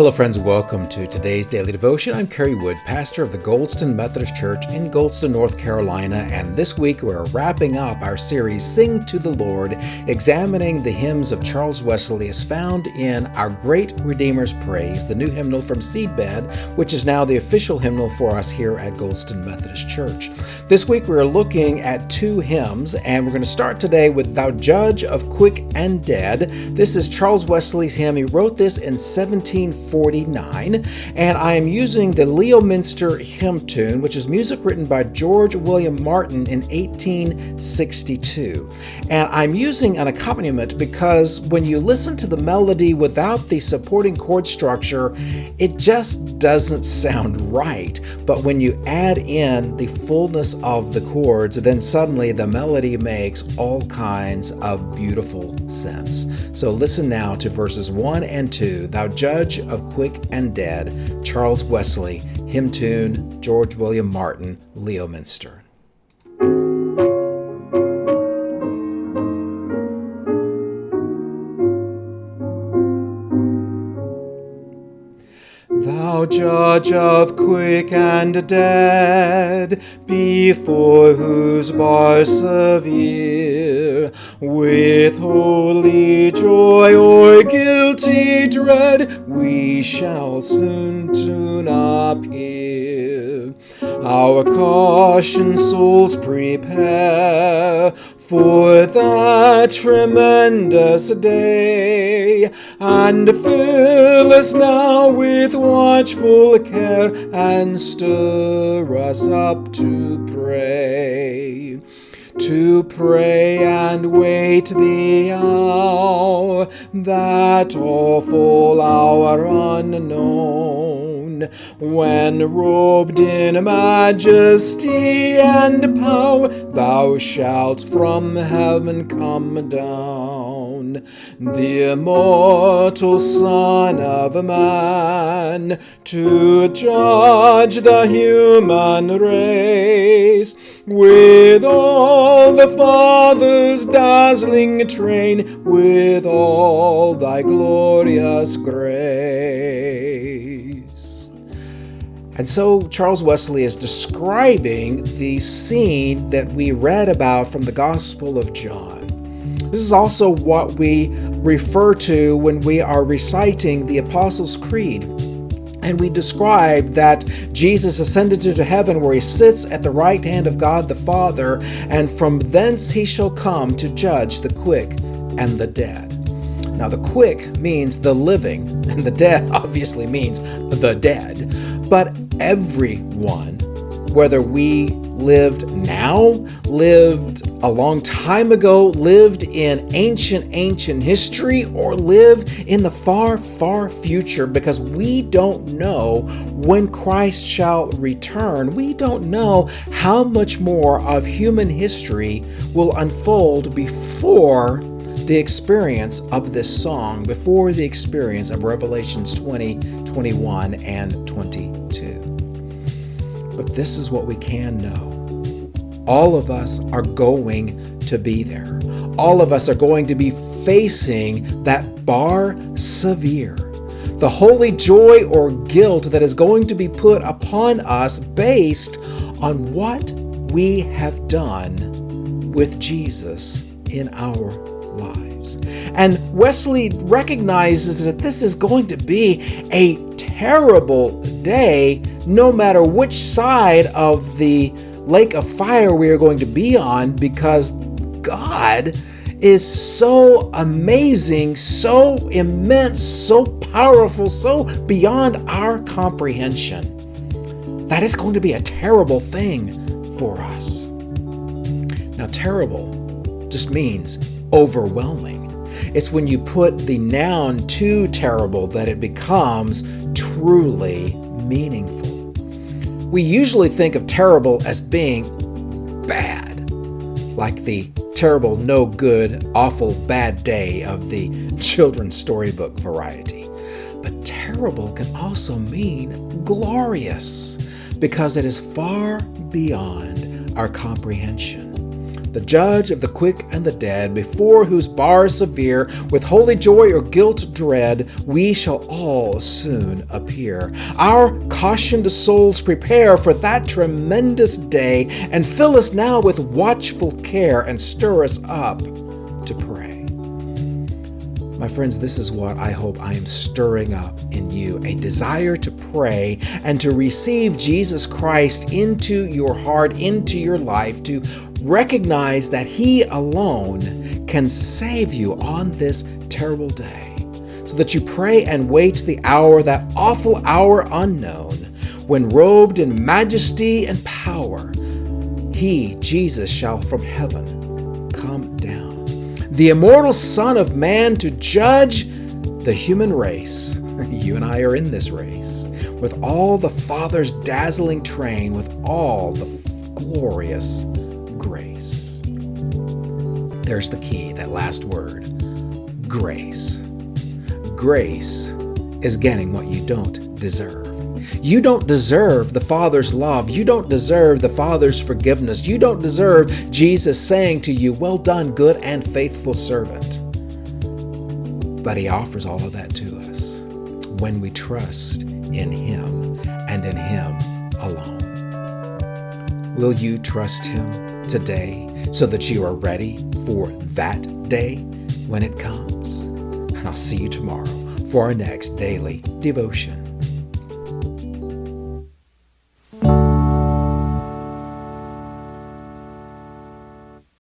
Hello friends, welcome to today's Daily Devotion. I'm Kerry Wood, pastor of the Goldston Methodist Church in Goldston, North Carolina, and this week we're wrapping up our series, Sing to the Lord, examining the hymns of Charles Wesley as found in Our Great Redeemer's Praise, the new hymnal from Seedbed, which is now the official hymnal for us here at Goldston Methodist Church. This week we're looking at two hymns, and we're going to start today with Thou Judge of Quick and Dead. This is Charles Wesley's hymn. He wrote this in 1749, and I am using the Leominster hymn tune, which is music written by George William Martin in 1862. And I'm using an accompaniment because when you listen to the melody without the supporting chord structure, it just doesn't sound right. But when you add in the fullness of the chords, then suddenly the melody makes all kinds of beautiful sense. So listen now to verses 1 and 2, Thou Judge of Quick and Dead, Charles Wesley, hymn tune, George William Martin, Leominster. Thou Judge of quick and dead, before whose bars severe, with holy joy or guilty dread, we shall soon appear. Our cautioned souls prepare for that tremendous day, and fill us now with watchful care, and stir us up to pray. To pray and wait the hour, that awful hour unknown, when robed in majesty and power, thou shalt from heaven come down, the immortal Son of Man, to judge the human race, with all the Father's dazzling train, with all thy glorious grace. And so Charles Wesley is describing the scene that we read about from the Gospel of John. This is also what we refer to when we are reciting the Apostles' Creed. And we describe that Jesus ascended into heaven, where he sits at the right hand of God the Father, and from thence he shall come to judge the quick and the dead. Now, the quick means the living, and the dead obviously means the dead. But everyone, whether we lived now, lived a long time ago, lived in ancient history, or live in the far future, because we don't know when Christ shall return. We don't know how much more of human history will unfold before the experience of this song, before the experience of Revelations 20, 21, and 22. But this is what we can know. All of us are going to be there. All of us are going to be facing that bar severe, the holy joy or guilt that is going to be put upon us based on what we have done with Jesus in our lives. And Wesley recognizes that this is going to be a terrible day, no matter which side of the lake of fire we are going to be on, because God is so amazing, so immense, so powerful, so beyond our comprehension, that it's going to be a terrible thing for us. Now, terrible just means overwhelming. It's when you put the noun to terrible that it becomes truly meaningful. We usually think of terrible as being bad, like the terrible, no good, awful, bad day of the children's storybook variety. But terrible can also mean glorious, because it is far beyond our comprehension. the judge of the quick and the dead, before whose bars severe, with holy joy or guilt dread, we shall all soon appear. Our cautioned souls prepare for that tremendous day, and fill us now with watchful care, and stir us up to pray. My friends, this is what I hope I am stirring up in you, a desire to pray and to receive Jesus Christ into your heart, into your life, to recognize that He alone can save you on this terrible day, so that you pray and wait the hour, that awful hour unknown, when robed in majesty and power, He, Jesus, shall from heaven come down, the immortal Son of Man, to judge the human race. You and I are in this race, with all the Father's dazzling train, with all the glorious grace. There's the key, that last word, grace. Grace is getting what you don't deserve. You don't deserve the Father's love. You don't deserve the Father's forgiveness. You don't deserve Jesus saying to you, "Well done, good and faithful servant." But He offers all of that to us when we trust in Him and in Him alone. Will you trust Him today so that you are ready for that day when it comes? And I'll see you tomorrow for our next daily devotion.